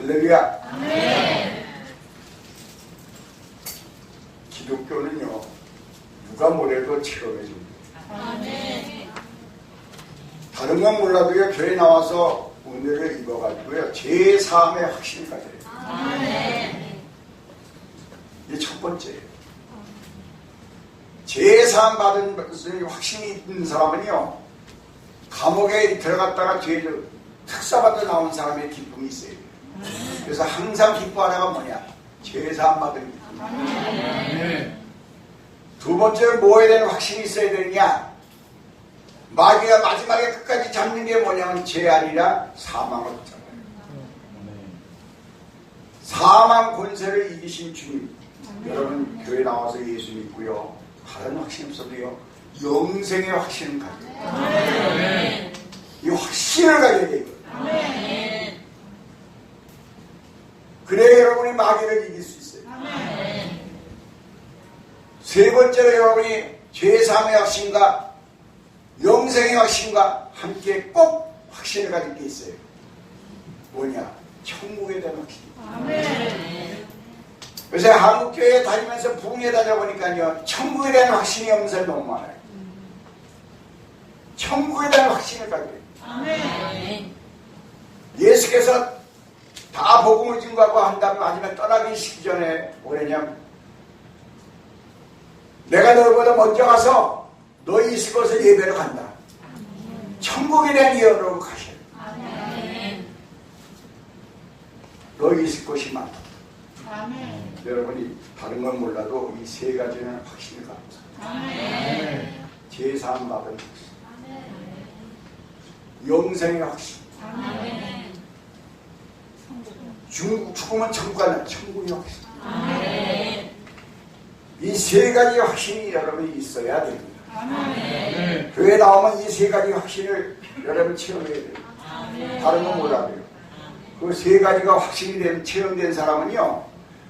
할렐루야. 아멘. 기독교는요, 누가 뭐래도 체험해 줍니다. 아멘. 다른 건 몰라도요, 교회 나와서 은혜를 입어가지고요, 제3의 확신을 가져요. 아멘. 이게 첫 번째예요. 제3 받은 확신이 있는 사람은요, 감옥에 들어갔다가 뒤에 특사받아 나온 사람의 기쁨이 있어요. 그래서 항상 기뻐하다가 뭐냐? 제3 받은 기쁨. 아멘. 두 번째로 뭐에 대한 확신이 있어야 되느냐? 마귀가 마지막에 끝까지 잡는 게 뭐냐면 죄 아니라 사망을 잡아요. 사망 권세를 이기신 주님. 여러분 교회 나와서 예수 믿고요, 다른 확신 없어도요, 영생의 확신을 가져요. 아멘. 이 확신을 가져야 돼요. 아멘. 그래야 여러분이 마귀를 이길 수 있어요. 아멘. 세 번째로 여러분이 제3의 확신과 영생의 확신과 함께 꼭 확신을 가질 게 있어요. 뭐냐? 천국에 대한 확신. 아멘. 요새 한국교회에 다니면서 부흥회 다녀보니까요, 천국에 대한 확신이 없는 사람이 너무 많아요. 천국에 대한 확신을 가져요. 아멘. 예수께서 다 복음을 증거하고 한 다음에 마지막에 떠나기 직전에 뭐랬냐면, 내가 너희보다 먼저 가서 너희 있을 곳을 예배로 간다. 천국에 대한 예언으로 가셔요. 아멘. 너희 있을 곳이 많다. 아멘. 여러분이 다른 건 몰라도 이 세 가지는 확신을 갖고 아멘. 제3 받은 확신, 영생의 확신, 아멘. 죽으면 천국 가는 천국의 확신. 아멘. 이 세 가지 확신이 여러분이 있어야 됩니다. 아멘. 교회 나오면 이 세 가지 확신을 여러분 체험해야 됩니다. 다른 건 몰라도요. 그 세 가지가 확신이 된, 체험된 사람은요,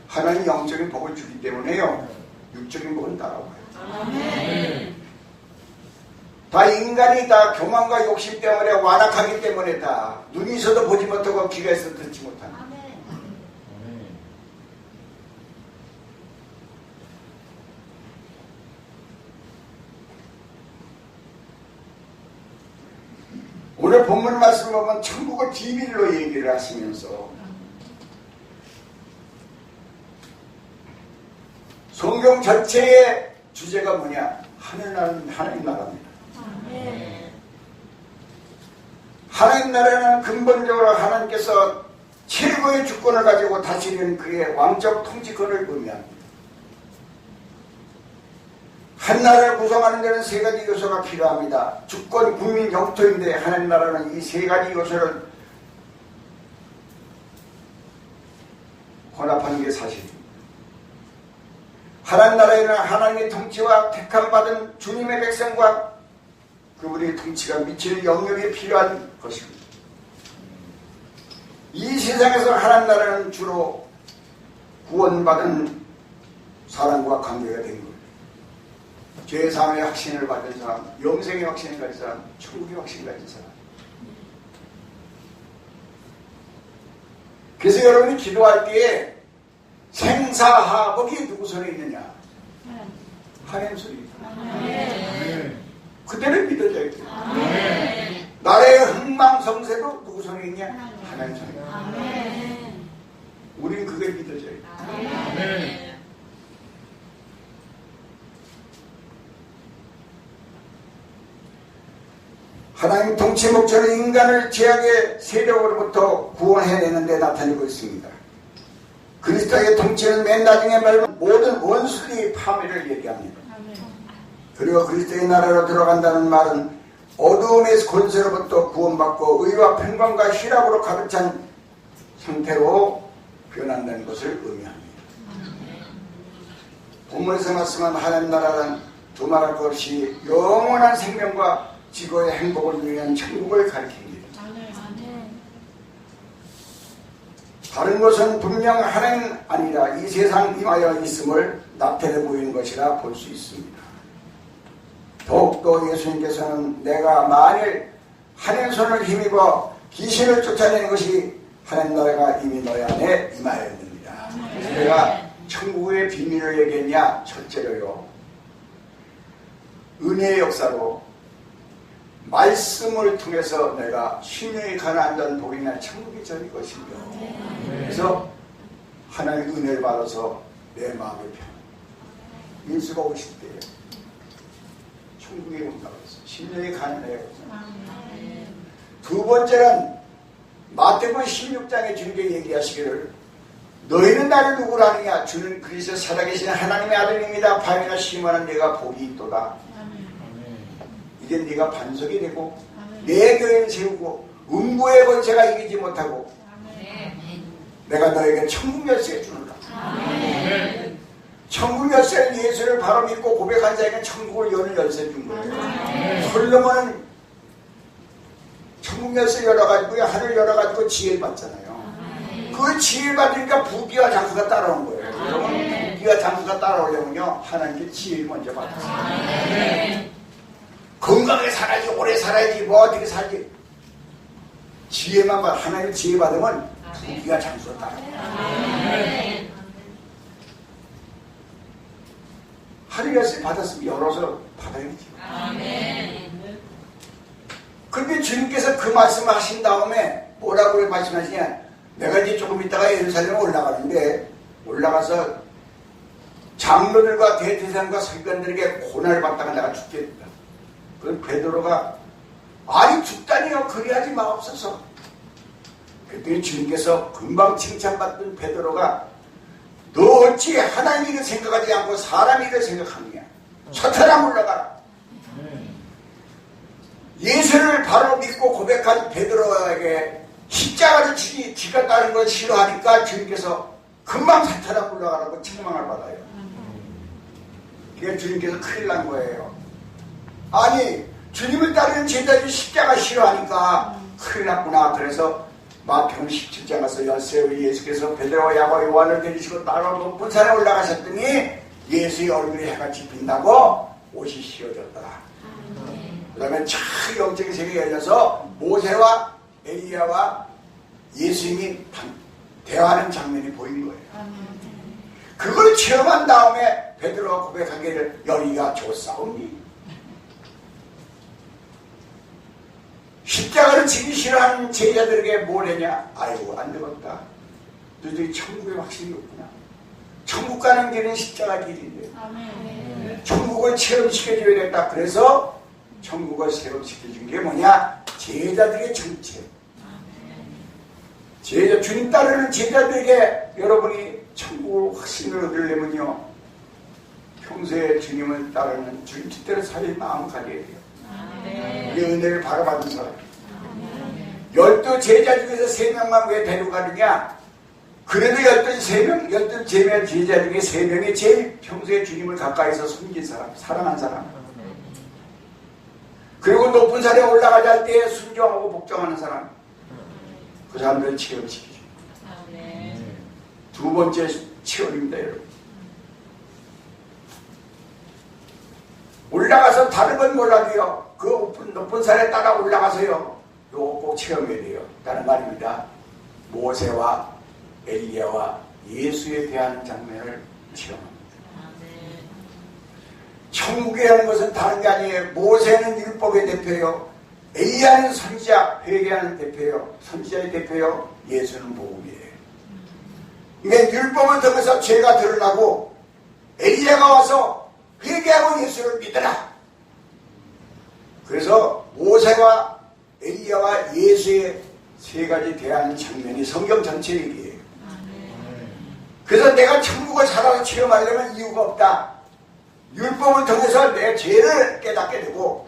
하나님 영적인 복을 주기 때문에요, 육적인 복은 따라와요. 아멘. 다 인간이 다 교만과 욕심 때문에 완악하기 때문에 다 눈이 있어도 보지 못하고 귀가 있어도 듣지 못하는. 오늘 본문 말씀을 보면 천국을 비밀로 얘기를 하시면서 성경 전체의 주제가 뭐냐? 하늘나라는 하나님 나라입니다. 하나님 나라는 근본적으로 하나님께서 최고의 주권을 가지고 다스리는 그의 왕적 통치권을 의미합니다. 한 나라를 구성하는 데는 세 가지 요소가 필요합니다. 주권, 국민, 영토인데 하나님 나라는 이 세 가지 요소를 혼합하는 게 사실입니다. 하나님 나라에는 하나님의 통치와 택함받은 주님의 백성과 그분의 통치가 미치는 영역이 필요한 것입니다. 이 세상에서 하나님 나라는 주로 구원받은 사람과 관계가 된 거예요. 제3의 확신을 받은 사람, 영생의 확신을 가진 사람, 천국의 확신을 가진 사람. 그래서 여러분이 기도할 때에 생사하복이 누구 손에 있느냐? 하나님 손에 있다. 그대로 믿어져야 돼요. 나라의 흥망성쇠도 누구 손에 있냐? 하나님 손에 있다. 우리는 그게 믿어져야 돼요. 하나님 통치 목적은 인간을 죄악의 세력으로부터 구원해내는 데 나타내고 있습니다. 그리스도의 통치는 맨 나중에 말하면 모든 원수들이 파멸을 얘기합니다. 그리고 그리스도의 나라로 들어간다는 말은 어두움의 권세로부터 구원받고 의와 평강과 희락으로 가득 찬 상태로 변한다는 것을 의미합니다. 본문에서 말씀한 하나님 나라는 두말할 것 없이 영원한 생명과 지구의 행복을 위한 천국을 가리킵니다. 다른 것은 분명 하나님 아니라 이 세상 임하여 있음을 나타내 보이는 것이라 볼 수 있습니다. 더욱더 예수님께서는 내가 만일 하나님 손을 힘입어 귀신을 쫓아내는 것이 하나님 나라가 이미 너희 안에 임하였느니라. 그래서 내가 천국의 비밀을 얘기했냐? 첫째로요, 은혜의 역사로 말씀을 통해서 내가 심령이 가난한 자는 복이 나 천국이 전인 것이며, 그래서 하나님의 은혜를 받아서 내 마음의 평안, 예수가 오실 때에 천국에 온다고 했어요. 심령이 가난해요. 두 번째는 마태복음 16장에 주님께 얘기하시기를 너희는 나를 누구로 아느냐? 주는 그리스도 살아계신 하나님의 아들입니다. 밤이나 심하는 내가 복이 있도다. 이제 네가 반석이 되고 내 교회를 세우고 음부의 권세가 이기지 못하고 내가 너에게 천국 열쇠 주노라. 천국 열쇠는 예수를 바로 믿고 고백한 자에게 천국을 여는 열쇠 준 거예요. 솔로몬은 천국 열쇠 열어가지고 하늘 열어가지고 지혜를 받잖아요. 그 지혜를 받으니까 부귀와 장수가 따라온 거예요. 여러분, 부귀와 장수가 따라오려면요, 하나님께 지혜를 먼저 받으세요. 건강하게 살아야지, 오래 살아야지, 뭐 어떻게 살지. 지혜만 받, 하나님 지혜 받으면 부귀와 장수가 따라와요. 하늘 열쇠 받았으면 열어서 받아야지. 그런데 주님께서 그 말씀을 하신 다음에 뭐라고 말씀하시냐? 내가 이제 조금 있다가 예루살렘에 올라가는데, 올라가서 장로들과 대제사장과 서기관들에게 고난을 받다가 내가 죽겠다. 그럼 베드로가 아니 죽다니요, 그리하지 마옵소서. 그랬더니 주님께서 금방 칭찬받던 베드로가 너 어찌 하나님 일을 생각하지 않고 사람 일을 생각하느냐? 사탄아 물러가라. 예수를 바로 믿고 고백한 베드로에게 십자가를 지가 따는 걸 싫어하니까 주님께서 금방 사탄아 물러가라고 책망을 받아요. 그러니까 주님께서 큰일 난 거예요. 아니 주님을 따르는 제자들이 십자가 싫어하니까 큰일 났구나. 그래서 마태복음 17장 가서 열쇠의 예수께서 베드로와 야고보 요한을 데리시고 따로 높은 산에 올라가셨더니 예수의 얼굴이 해같이 빛나고 옷이 씌워졌더라. 그 다음에 참 영적인 세계가 열려서 모세와 엘리야와 예수님이 대화하는 장면이 보인 거예요. 그걸 체험한 다음에 베드로가 고백하기를 너희가 좋사오니 십자가를 지기 싫어하는 제자들에게 뭘 했냐? 아이고 안 되겠다. 너희들이 천국에 확신이 없구나. 천국 가는 길은 십자가 길인데 천국을 체험시켜줘야겠다. 그래서 천국을 체험시켜준 게 뭐냐? 제자들의 정체. 제자, 주님 따르는 제자들에게 여러분이 천국을 확신을 얻으려면요, 평소에 주님을 따르는 주님 뜻대로 살릴 마음을 가져야 돼요. 이 은혜를 바라받은 사람. 12 제자 중에서 3명만 왜 데려가느냐? 그래도 12 제자 중에 3명이 제일 평소에 주님을 가까이서 숨긴 사람, 사랑한 사람. 그리고 높은 산에 올라가자 할 때 순종하고 복종하는 사람. 그 사람들을 체험시키죠. 두 번째 체험입니다, 여러분. 올라가서 다른 건 몰라도요, 그 높은 산에 따라 올라가서요, 요거 꼭 체험해야 돼요. 다른 말입니다. 모세와 엘리야와 예수에 대한 장면을 체험합니다. 천국에 하는 것은 다른 게 아니에요. 모세는 율법의 대표요, 엘리야는 선지자, 회개하는 대표요, 선지자의 대표요, 예수는 복음이에요. 그러니까 율법을 통해서 죄가 드러나고 엘리야가 와서 회개하고 예수를 믿어라. 그래서 모세와 엘리야와 예수의 세 가지 대한 장면이 성경 전체 얘기예요. 그래서 내가 천국을 살아서 체험하려면 이유가 없다. 율법을 통해서 내 죄를 깨닫게 되고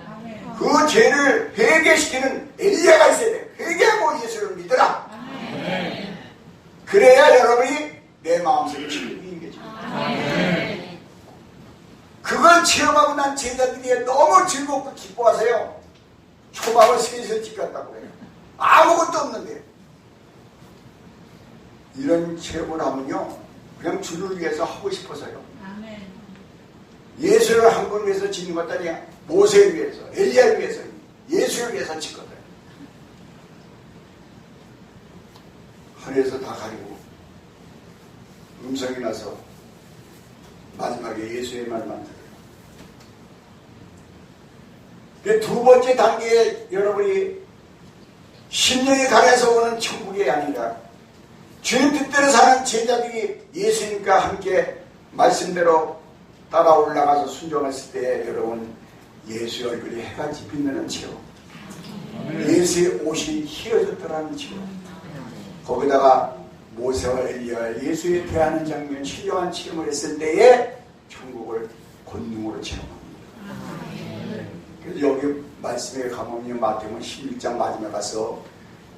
그 죄를 회개시키는 엘리야가 있어야 돼. 회개하고 예수를 믿어라. 그래야 여러분이 내 마음속에 천국이 있는 거죠. 그걸 체험하고 난 제자들이 너무 즐겁고 기뻐하세요. 초밥을 3실 찍었다고 해요. 아무것도 없는데. 이런 체험을 하면요, 그냥 주를 위해서 하고 싶어서요. 예수를 한 분 위해서 짓는 것도 아니야. 모세를 위해서, 엘리야를 위해서, 예수를 위해서 짓거든. 하늘에서 다 가리고 음성이 나서 마지막에 예수의 말만 들어요. 그 두 번째 단계에 여러분이 심령이 가려서 오는 천국이 아니라 주님 뜻대로 사는 제자들이 예수님과 함께 말씀대로 따라 올라가서 순종했을 때 여러분 예수의 얼굴이 해가 빛나는 체험, 예수의 옷이 휘어졌더라는 체험, 거기다가 모세와 엘리야와 예수에 대하는 장면, 신령한 체험을 했을 때에 천국을 권능으로 체험합니다. 그래서 여기 말씀에 가보면 마태복음 16장 마지막에 가서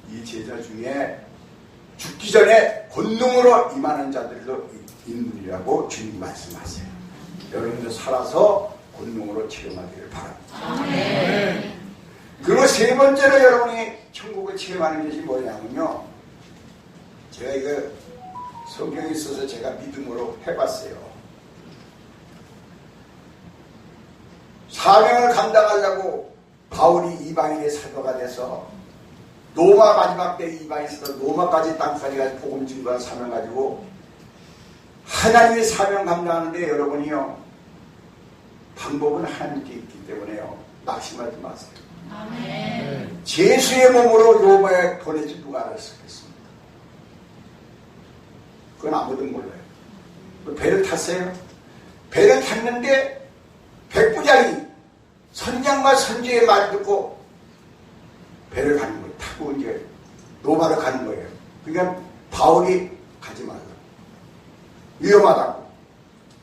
이 제자 중에 죽기 전에 권능으로 임하는 자들도 있느니라고 주님 말씀하세요. 여러분들 살아서 권능으로 체험하기를 바랍니다. 그리고 세 번째로 여러분이 천국을 체험하는 것이 뭐냐면요, 제가 이거 성경에 있어서 제가 믿음으로 해봤어요. 사명을 감당하려고 바울이 이방인의 사도가 돼서 로마 마지막 때 이방인에서 로마까지 땅까지 가서 복음 증거한 사명 가지고 하나님의 사명 감당하는데 여러분이요, 방법은 하나님께 있기 때문에요, 낙심하지 마세요. 아멘. 예수의 몸으로 로마에 보내지 누가 알았겠습니까? 그건 아무도 몰라요. 배를 탔어요. 배를 탔는데 백부장이 선장과 선지의 말 듣고 배를 가는 거예요. 타고 이제 로마로 가는 거예요. 그러니까 바울이 가지 말라, 위험하다고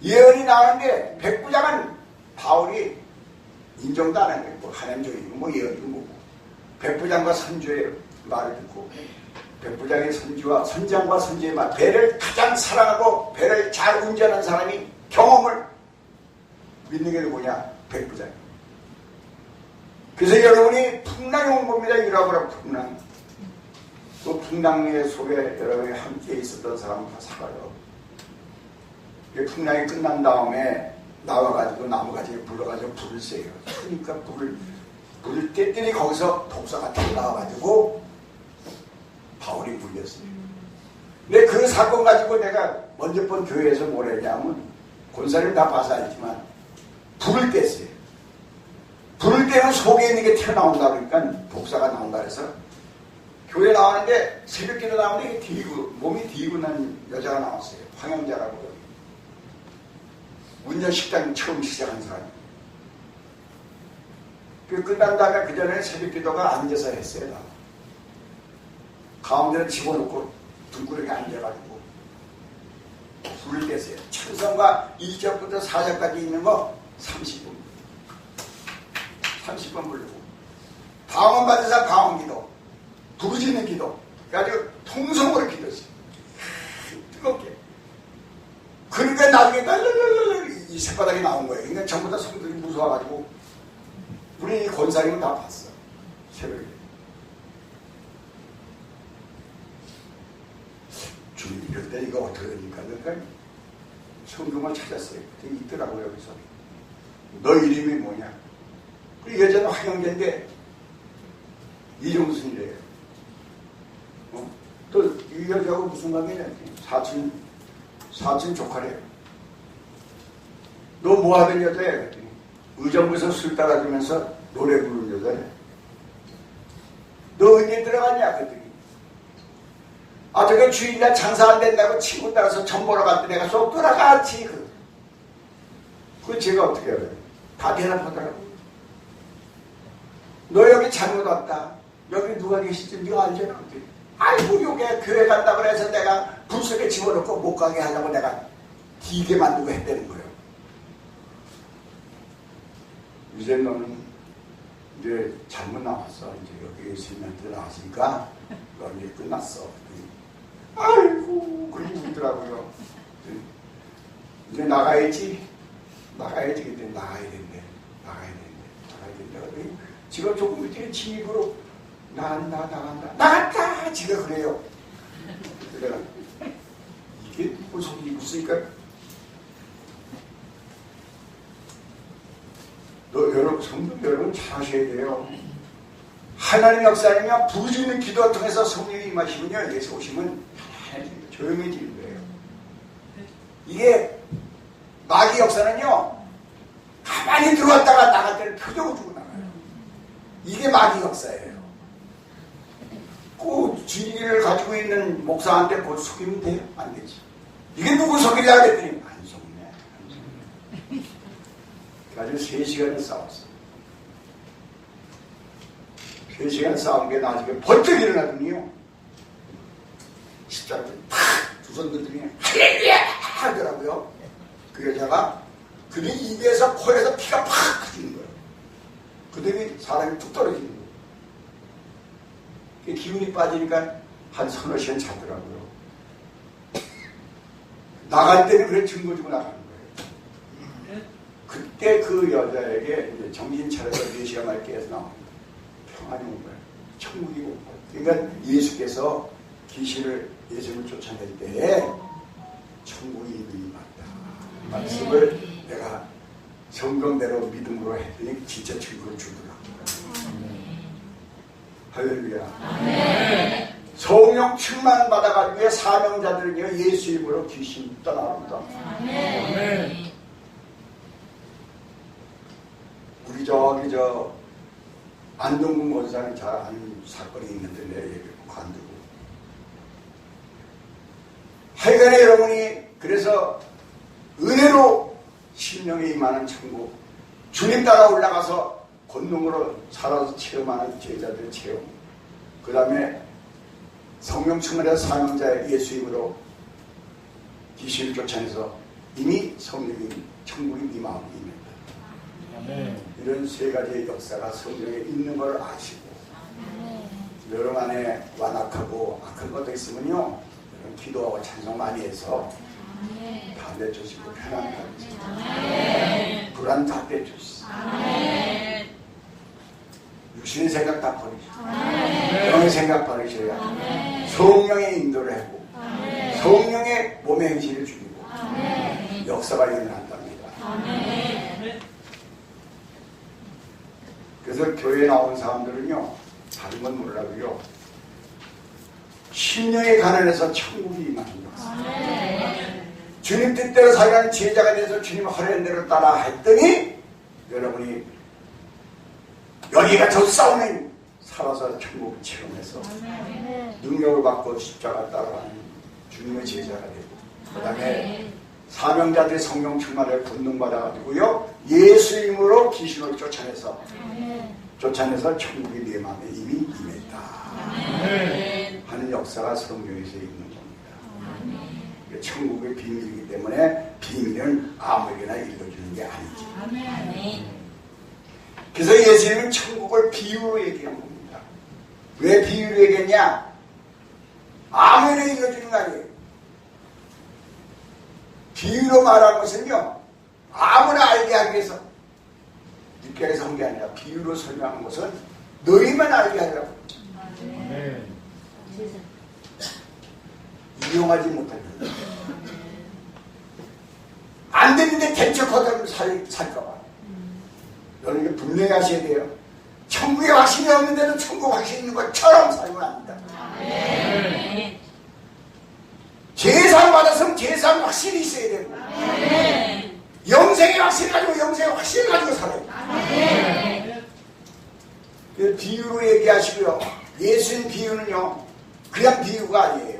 예언이 나오는데 백부장은 바울이 인정도 안 하겠고 하나님적이고 뭐 예언도 뭐고 백부장과 선주의 말을 듣고 백부장의 선지와 선장과 선지의 말, 배를 가장 사랑하고 배를 잘 운전하는 사람이 경험을 믿는 게 누구냐? 백부장. 그래서 여러분이 풍랑이 온 겁니다. 유라고라 풍랑. 그 풍랑의 속에 여러분이 함께 있었던 사람은 다 살아요. 그 풍랑이 끝난 다음에 나와가지고 나무가지고 불러가지고 불을 쐬요. 그러니까 불을 떼더니 거기서 독사가 탁 나와가지고 바울이 물렸어요. 근데 그 사건 가지고 내가 먼저 본 교회에서 뭘 했냐면, 권사님 다 봐서 알지만 불을 뗐어요. 불을 떼면 속에 있는 게 튀어나온다 그러니까 독사가 나온다 그래서 교회 나왔는데 새벽기도 나오는데 몸이 디고 난 여자가 나왔어요. 황영자라고. 운전 식당 처음 시작한 사람이. 그 끝난 다음에 그 전에 새벽기도가 앉아서 했어요. 가운데를 집어넣고 등구르게 앉아가지고 불을 뗐어요. 찬송가 1절부터 4절까지 있는 거 30번 부르고, 방언 받은 사람 방언 기도, 부르짖는 기도, 그래가지고 통성으로 기도했어요. 뜨겁게. 그러니까 나중에 이 새바닥이 나온 거예요. 그러니까 전부 다 성들이 무서워가지고 우리 권사님은 다 봤어. 새벽에. 주님 이럴 때 이거 어떻게 됩니까? 그러니까 성경을 찾았어요. 그때 있더라고요. 여기서 너 이름이 뭐냐? 그 여자는 황영재인데 이종순이래요. 또 이 여자하고 무슨 관계냐? 사촌 조카래요. 너 뭐 하던 여자야? 그랬더니 의정부에서 술 따라주면서 노래 부르는 여자래. 너 언제 들어갔냐? 그랬더니 저게 주일날 장사 안 된다고 친구 따라서 전 보러 갔더니 내가 쏙 돌아갔지. 그 제가 어떻게 해요? 다 대답하더라고. 너 여기 잘못 왔다. 여기 누가 계실지 네가 알잖아. 아이고 여기 교회 간다고 해서 내가 불 속에 집어넣고 못 가게 하려고 내가 기게 만들고 했다는 거예요. 이제 너는 이제 잘못 나왔어. 이제 여기 예수님한테 나왔으니까 너 이제 끝났어. 아이고 그러고 웃더라고요. 이제 나가야지. 그때 나가야 된대. 지금 조금 밑에 침입으로 나갔다 지가 그래요. 그래 이게 무슨 일이 있으니까 여러분 성도 여러분 잘 하셔야 돼요. 하나님 역사이며 부르짖는 기도를 통해서 성령이 임하시면요, 예수 오시면 환해지는 거예요. 조용해지는 거예요. 이게 마귀 역사는요, 가만히 들어왔다가 나갈 때는 표정을 주고 나가요. 이게 마귀 역사예요. 그 진리를 가지고 있는 목사한테 뭘 속이면 돼요? 안 되지. 이게 누구 속이려고 했더니 안 속네. 그래가지고 3시간을 싸웠어. 3시간 싸운 게 나중에 벌떡 일어나더니요, 십자가를 팍 두 손 들더니 할렐루야 하더라고요. 그 여자가 그의 입에서 코에서 피가 팍 터지는 거예요. 그다음에 사람이 뚝 떨어지는 거예요. 기운이 빠지니까 한 서너 시간 자더라고요. 나갈 때는 그래 증거 주고 나가는 거예요. 그때 그 여자에게 이제 정신 차려서 4시간 만에 깨서 나옵니다. 평안이 온 거예요. 천국이 온 거예요. 그러니까 예수께서 귀신을 예수를 쫓아낼 때에 천국이 이미 왔다. 말씀을 내가 성경대로 믿음으로 했더니 진짜 증거를 주더라고요. 할렐루야. 성령 충만 받아가지고 사명자들은요, 예수 이름으로 귀신 떠나갑니다. 우리 저기 안동군 권사는 잘 아는 사건이 있는데 내 얘기를 관두고. 하여간에 여러분이 그래서 은혜로 심령에 임하는 천국, 주님 따라 올라가서 권능으로 살아서 체험하는 제자들의 체험, 그 다음에 성령 충만해서 사명자의 예수 이름으로 귀신을 쫓아내서 이미 성령이 천국이 이 마음에 임했다. 이런 3가지의 역사가 성경에 있는 걸 아시고, 여러분 안에 완악하고 악한 것도 있으면요, 여러분 기도하고 찬송 많이 해서 다 내주시고 편안 받으세요. 불안 다 빼주시고, 육신의 생각 다 버리시고, 영의 생각 버리셔야 성령의 인도를 하고, 성령의 몸의 행실을 죽이고, 역사가 일어난답니다. 그래서 교회에 나온 사람들은요, 다른 건 몰라도요, 심령의 가난에서 천국이 임하는 역사. 주님 뜻대로 살아가는 제자가 돼서 주님 하려는 대로 따라 했더니, 여러분이 여기가 저 싸움에 살아서 천국을 체험해서 능력을 받고 십자가 따라가는 주님의 제자가 되고, 그 다음에 사명자들의 성령 충만을 권능받아가지고요, 예수 이름으로 귀신을 쫓아내서 천국이 내 마음에 이미 임했다 하는 역사가 성경에서 있는 겁니다. 천국의 비밀이기 때문에 비밀은 아무에게나 읽어주는 게 아니지. 그래서 예수님은 천국을 비유로 얘기한 겁니다. 왜 비유로 얘기했냐? 아무에나 읽어주는 거 아니에요. 비유로 말한 것은요, 아무나 알게 하기 위해서 육결에서 한 게 아니라 비유로 설명한 것은 너희만 알게 하려고. 이용하지 못하는 안 되는데 대처하다면 살까봐. 여러분 이게 분명히 하셔야 돼요. 천국에 확신이 없는데도 천국 확신이 있는 것처럼 살면 안 된다. 제상 받았으면 제상 확신이 있어야 되고, 영생의 확신을 가지고 영생의 확신을 가지고 살아요. 비유로 얘기하시고요. 예수님 비유는요, 그냥 비유가 아니에요.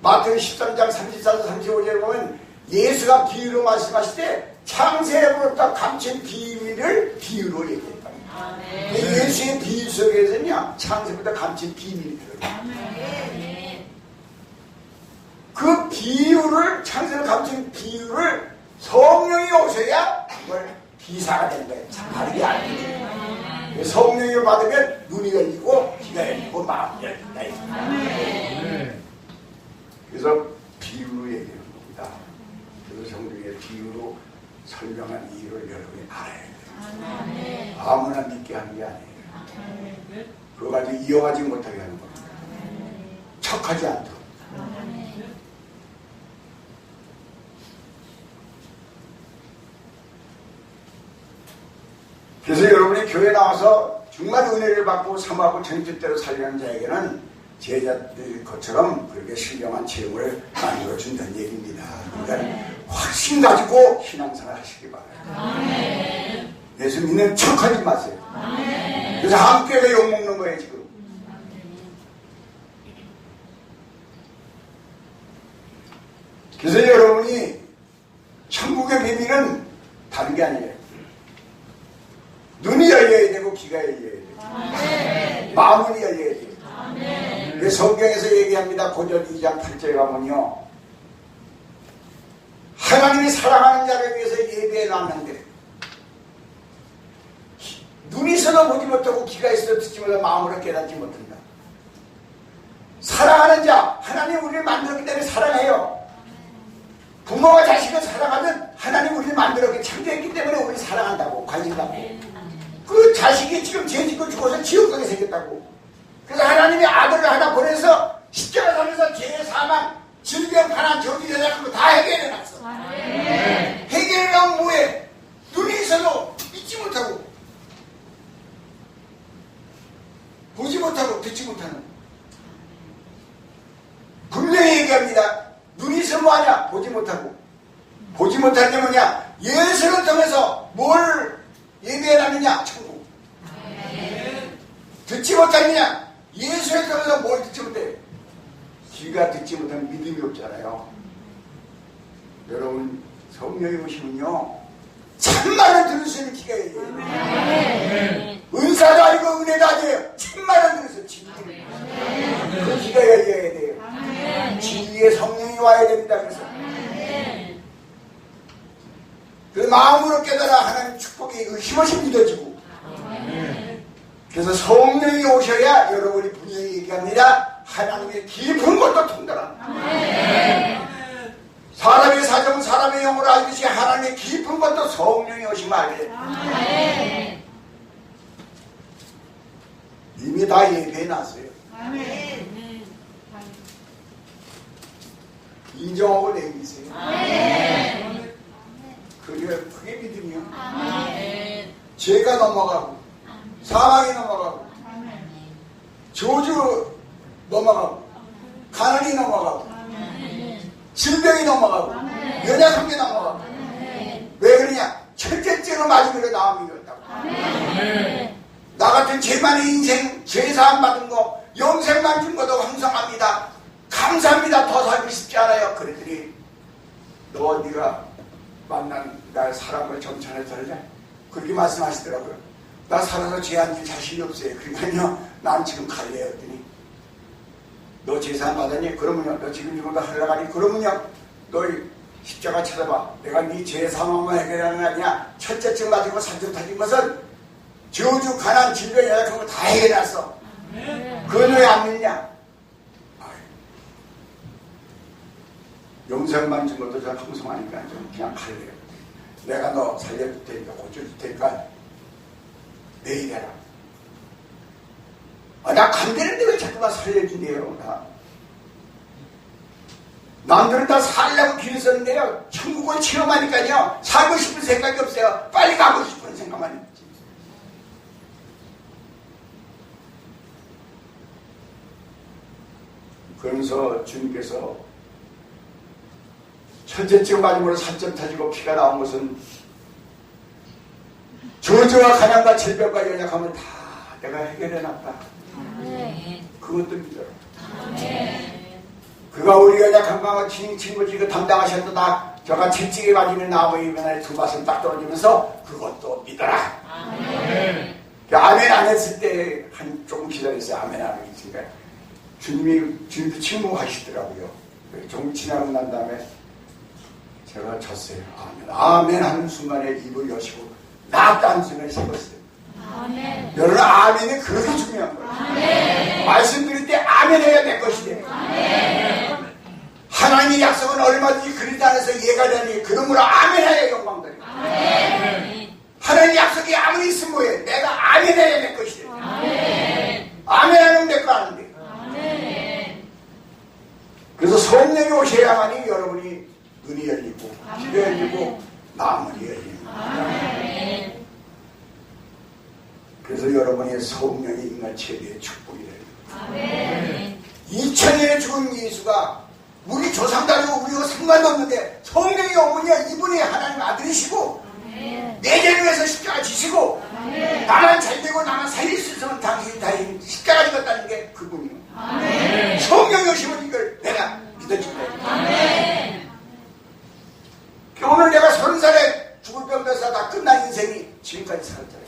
마태복음 13장 34절 35절에 보면 예수가 비유로 말씀하실 때 창세로부터 감춘 비밀을 비유로 얘기했다. 예수의 비유 속에서는요, 창세부터 감춘 비밀이 들어요. 그 비유를, 창세를 감춘 비유를 성령이 오셔야 그걸 비사가 되는 거예요. 다르게 알게. 성령을 받으면 눈이 열리고 귀가 열리고 마음이 열린다. 그래서 비유로 얘기하는 겁니다. 그래서 성경의 비유로 설명한 이유를 여러분이 알아야 돼요. 아무나 믿게 하는 게 아니에요. 그거 가지고 이용하지 못하게 하는 겁니다. 척하지 않도록. 그래서 여러분이 교회 나와서 정말 은혜를 받고 삼하고 정뜻대로 살려는 자에게는 제자들 것처럼 그렇게 신령한 체험을 만들어준다는 얘기입니다. 그러니까 확신 가지고 신앙생활 하시기 바랍니다. 예수 믿는 척하지 마세요. 그래서 한교회가 욕먹는 거예요 지금. 그래서 여러분이 천국의 비밀은 다른 게 아니에요. 눈이 열려야 되고 귀가 열려야 돼요. 마음이 열려야 돼요. 성경에서 얘기합니다. 고전 2장 8절에 가면요, 하나님이 사랑하는 자를 위해서 예배해 놨는데 눈이 있어도 보지 못하고 귀가 있어도 듣지 못하고 마음으로 깨닫지 못한다. 사랑하는 자, 하나님 우리를 만들었기 때문에 사랑해요. 부모가 자식을 사랑하든 하나님 우리를 만들었기 창조했기 때문에 우리를 사랑한다고, 관심하고. 그 자식이 지금 죄 짓고 죽어서 지옥 가게 생겼다고. 그래서 하나님이 아들을 하나 보내서 십자가 살면서 죄, 사망, 질병, 가난, 저주, 여자라는 거 다 해결해놨어. 해결해놓은 뭐에 눈이 있어도 믿지 못하고 보지 못하고 듣지 못하는. 분명히 얘기합니다. 눈이 있으면 뭐하냐? 보지 못하고. 보지 못할 게 뭐냐? 예수를 통해서 뭘 예배해놨느냐? 천국. 듣지 못하느냐? 예수를 통해서 뭘 듣지 못해? 귀가 듣지 못하면 믿음이 없잖아요. 여러분, 성령이 오시면요, 참말을 들을 수 있는 귀가 열려요. 은사도 아니고 은혜도 아니에요. 참말을 들으세요. 진리를. 그 귀가 열려야 돼요. 진리의 성령이 와야 됩니다. 그래서 그 마음으로 깨달아 하나님 축복이 힘없이 믿어지고. 그래서 성령이 오셔야 여러분이 분명히 얘기합니다. 하나님의 깊은 것도 통달한다. 사람의 사정은 사람의 영으로 알듯이 하나님의 깊은 것도 성령이 오시면 알게 됩니다. 이미 다 예배해놨어요. 인정하고 내기세요. 그게 믿음이요. 죄가 넘어가고 사망이 넘어가고 저주 넘어가고 가난이 넘어가고 질병이 넘어가고 연약함이 넘어가고. 왜 그러냐? 첫째째로 마지막으로 나음이 이뤘다고. 나 같은 죄 많은 인생, 죄사함 받은 거, 영생만 준 것도 황성합니다. 감사합니다. 더 살고 싶지 않아요. 그랬더니 네가 만난 날 사람을 정찬해 살자. 그렇게 말씀하시더라고요. 나 살아서 죄한 일 자신이 없어요. 그러니까요, 난 지금 갈래요. 했더니 너 제사함 받았니? 그러면요. 너 지금 이거도 하려고 하니? 그러면요. 너 십자가 찾아봐. 내가 네 죄 사망만 해결하는 게 아니야. 첫째쯤 맞은 거 산점 타진 것은 저주, 가난, 질병, 연약한 거 다 해결해놨어. 그건 왜 안 믿냐? 영생만 준 것도 잘 풍성하니까 좀 그냥 갈래요. 내가 너 살려줄 테니까 고쳐줄 테니까 내일 해라. 나 간대는데 왜 자꾸만 살려준대요? 남들은 다 살려고 길을 썼는데요, 천국을 체험하니까요, 살고 싶은 생각이 없어요. 빨리 가고 싶은 생각만 있지. 그러면서 주님께서 첫째쯤 마지막으로 산점 터지고 피가 나온 것은 저주와 가난과 질병과 연약함을 다 내가 해결해놨다. 그것도 믿어요. 그가 우리 연약한 강과 친구지 그 담당하셨도다. 저가 채찍에 맞으면 나무의 면에 두 맛은 딱 떨어지면서 그것도 믿어라. 아멘 안 했을 때 조금 기다렸어요. 아멘 안 했으니까 주님도 침묵하시더라고요. 조금 지나고 난 다음에 제가 졌어요. 아멘. 아멘 하는 순간에 입을 여시고 나왔다는 순간에 씹었어요. 여러분, 아멘이 그렇게 중요한 거예요. 말씀드릴 때 아멘 해야 될 것이에요. 하나님의 약속은 얼마든지 그리스도 안에서 이해가 되니 그러므로 아멘 해야 영광드립니다. 하나님의 약속이 아무리 있으면 뭐예요? 내가 아멘 해야 될 것이에요. 아멘 하면 될 거 아닌데. 그래서 성령이 오셔야만이 여러분이 눈이 열리고 귀가 열리고 마음이 열리고. 그래서 여러분의 성령이 인간 최대의 축복이 됩니다. 2000년에 죽은 예수가 우리 조상들이고 우리가 상관도 없는데 성령이 오면 이분이 하나님 아들이시고 내 죄를 위해서 십자가 지시고 나만 잘되고 나만 살릴 수 있으면 당신이 다 십자가 지었다는 게 그분이에요. 성령이 오시면 이걸 내가 믿어진다. 오늘 내가 30살에 죽을 병돼서 다 끝난 인생이 지금까지 살았잖아요.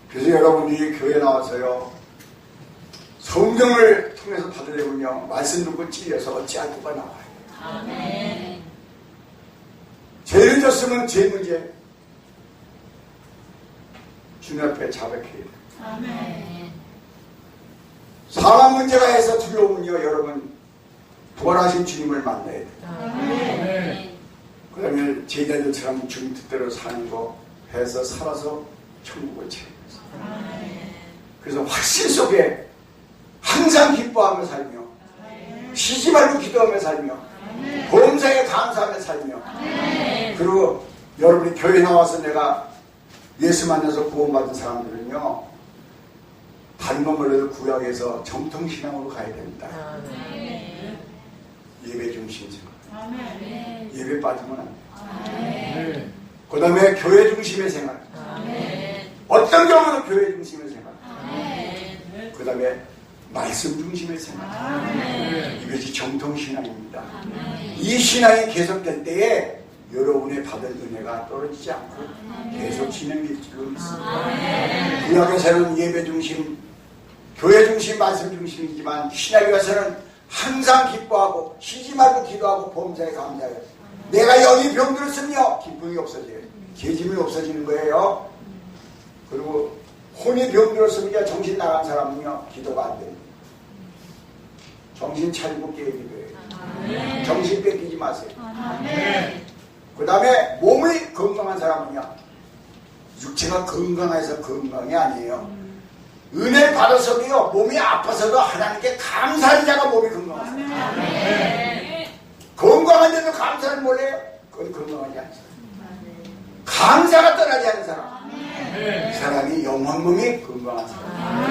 그래서 여러분이 교회 나와서요 성경을 통해서 받으려면요 말씀 듣고 찔려서 어찌할 수가 나와요. 죄를 졌으면 죄 문제 주님 앞에 자백해야 돼요. 사람 문제가 해서 두려우면요 여러분 부활하신 주님을 만나야 돼요. 그 다음에 제자들처럼 주님 뜻대로 사는 거 해서 살아서 천국을 채우는 그래서 확신 속에 항상 기뻐하며 살며 쉬지 말고 기도하며 살며 범사에 감사하며 살며 그리고 여러분이 교회 나와서 내가 예수 만나서 구원받은 사람들은요 다른 건 몰라도 구약에서 정통신앙으로 가야 됩니다. 예배 중심 생활 예배 빠지면 안 돼요. 그 다음에 교회 중심의 생활 어떤 경우는 교회 중심의 생활 그 다음에 말씀 중심의 생활 이것이 정통신앙입니다. 이 신앙이 계속될 때에 여러분의 받을 은혜가 떨어지지 않고 계속 진행될 줄로 믿습니다. 구약에서는 예배 중심 교회 중심 말씀 중심이지만 신약에서는 항상 기뻐하고 쉬지 말고 기도하고 범사에 감사해요. 내가 여기 병들었으며 기쁨이 없어져요. 계짐이 없어지는 거예요. 그리고 혼이 병들었으면 정신 나간 사람은요 기도가 안 됩니다. 정신 차리고 깨야 기도해요. 정신 뺏기지 마세요. 그 다음에 몸이 건강한 사람은요 육체가 건강해서 건강이 아니에요. 은혜 받아서도요 몸이 아파서도 하나님께 감사하는 자가 몸이 건강하세요. 건강한데도 감사를 몰라요? 그건 건강하지 않죠. 감사가 떠나지 않는 사람 이 사람이 영원 몸이 건강한 사람.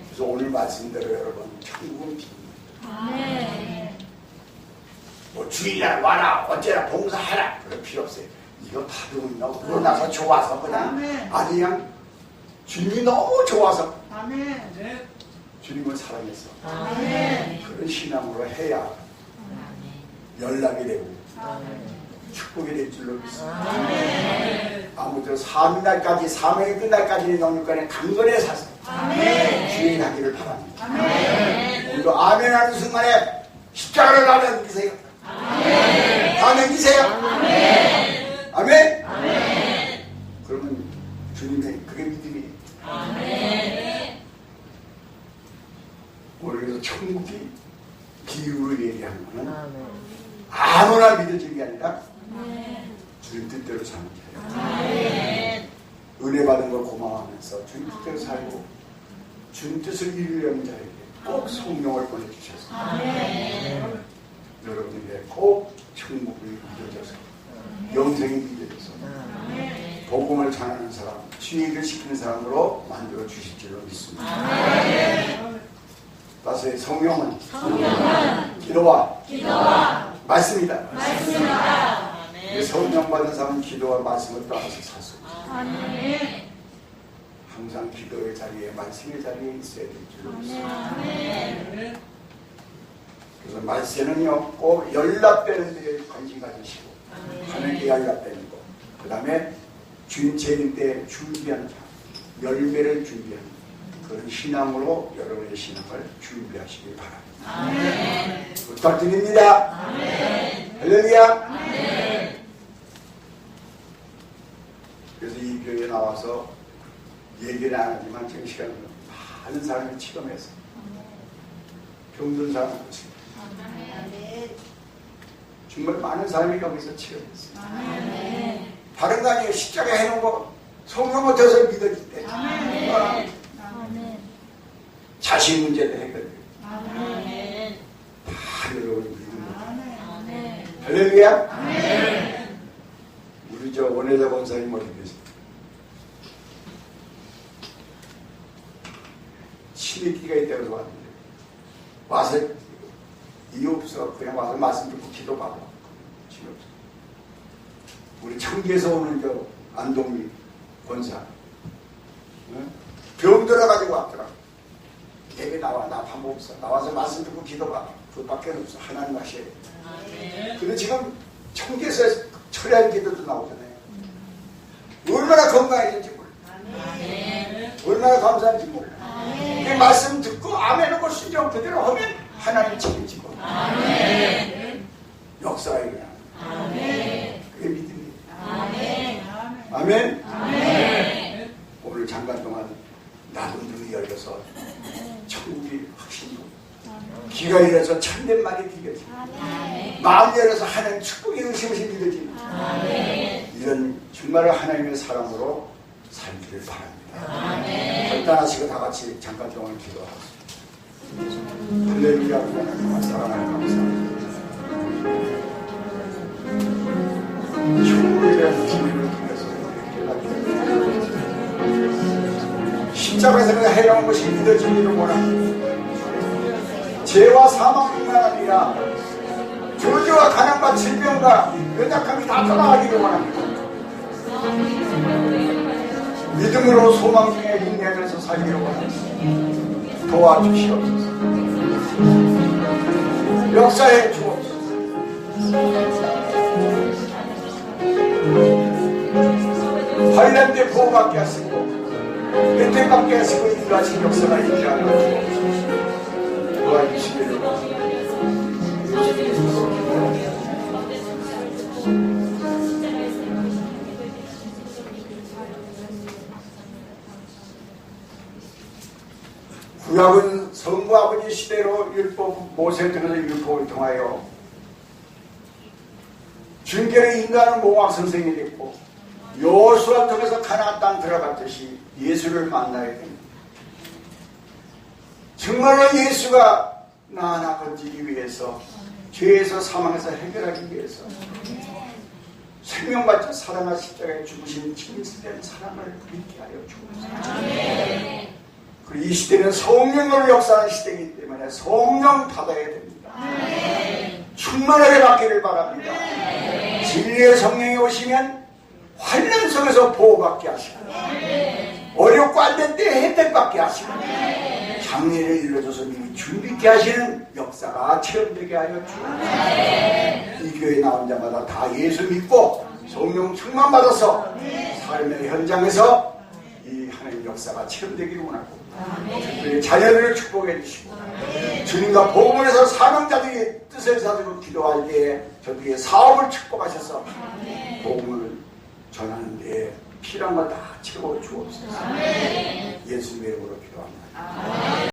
그래서 오늘 말씀대로 여러분 천국은 비밀입니다. 뭐 주일날 와라 어째라 봉사하라 그럴 필요 없어요. 이거 받으면요 그러고 나서 좋아서 그냥 아니 그냥 주님이 너무 좋아서 주님을 사랑해서 그런 신앙으로 해야 연락이 되고 축복이 될 줄로 믿습니다. 아무튼 사명날까지 사명이 끝날까지는 영육간에 강건해 사서 주인하기를 바랍니다. 오늘도 아멘 하는 순간에 십자가를 나눠 믿으세요. 아멘 믿으세요. 아멘. 그러면 주님의 그게 믿음이에요. 오늘 그래서 천국이 비유를 얘기하는 거는 아무나 믿어지는 게 아니라 주님 뜻대로 사는 거예요. 은혜 받은 걸 고마워하면서 주님 뜻대로 살고 주님 뜻을 이루려는 자에게 꼭 성령을 보내주셔서 여러분에게 꼭 천국이 믿어져서 영생이 믿어져서 복음을 전하는 사람, 주의를 시키는 사람으로 만들어 주실 줄로 믿습니다. 따라서 성령은 기도와 말씀이다. 성령 받은 사람은 기도와 말씀을 따라서 살 수 있습니다. 항상 기도의 자리에 말씀의 자리에 있어야 될 줄로 믿습니다. 그래서 말씀은요 꼭 연락되는 데에 관심 가지시고 하나님께 연락되는 거 그 다음에 주님 재림 때 준비하는 자 열매를 준비하는 그런 신앙으로 여러분의 신앙을 준비하시기 바랍니다. 부탁드립니다. 할렐루야. 그래서 이 교회에 나와서 얘기는 안 하지만 지금 시간으로 많은 사람을 체험해서 병든 사람을 보십니다. 정말 많은 사람이 여기서 체험했어요. 다른 거 아니에요. 십자가 해놓은 거 성령 못해서 믿어질 때 자신 문제도 해결돼요. 다 여러분이 믿는 거예요. 할렐루야. 권사님 어디 계세요? 치매기가 있다고 해서 왔는데 와서 이유 없어 그냥 와서 말씀 듣고 기도받아. 지금 우리 청주에서 오는 저 안동미 권사 병 들어가지고 왔더라. 얘기 나와 나 밥 없어. 나와서 말씀 듣고 기도받아. 그밖에 없어. 하나님 하셔야 돼. 근데 지금 청주에서 철야의 기도도 나오잖아요. 얼마나 건강해진지 몰라. 얼마나 감사한지 몰라. 그 말씀 듣고 아멘하고 순종 그대로 하면 하나님 책임지고 역사가 일어나. 그게 믿음이에요. 아멘. 오늘 잠깐 동안 나도 눈이 열려서 천국이 확신이 귀가 열려서 참된 말이 들려지고 마음 열려서 하나님 축복이 의심없이 믿어지는 이런 정말 하나님의 사랑으로 살기를 바랍니다. 결단하시고 다 같이 잠깐 동안 기도하겠습니다. 할렐루야. 하나님만 사랑하는 감사합니다. 천국에 대한 비밀을 통해서 십자가에서 그가 해놓은 것이 믿어지기를 원합니다. 죄와 사망뿐만 아니라 저주와 가난과 질병과 연약함이 다 떠나가기를 원합니다. 믿음으로 소망 중에 인내하면서 살기를 원합니다. 도와주시옵소서. 역사해 주옵소서. 관련된 보호받게 하시고 혜택받게 하시고 인도하신 역사가 있지않아 도와주시기를 구약은 성부 아버지 시대로 율법 모세 등에서 율법을 통하여 준결의 인간은 모학 선생이 됐고 여호수아 통해서 가나안 땅 들어갔듯이 예수를 만나야 됩니다. 정말로 예수가 나 하나 건지기 위해서 죄에서 사망에서 해결하기 위해서 생명받자 사랑과 십자가에 죽으신 진실된 사랑을 믿게 하여 주옵소서. 그리고 이 시대는 성령으로 역사하는 시대이기 때문에 성령 받아야 됩니다. 충만하게 받기를 바랍니다. 진리의 성령이 오시면 환난 속에서 보호받게 하시고 어렵고 안 될 때 혜택받게 하시고 장례를 이루어져서 미리 준비케 하시는 역사가 체험되게 하여 주옵소서. 이 교회에 나온 자마다 다 예수 믿고 성령 충만 받아서 삶의 현장에서 이 하나님 역사가 체험되기를 원하고 우리 자녀들을 축복해 주시고 주님과 복음을 해서 사명자들이 뜻을 가지고 기도할 때에 저들에게 사업을 축복하셔서 복음을 전하는 데에 필요한 걸 다 채워 주옵소서. 예수님의 이름으로 기도합니다.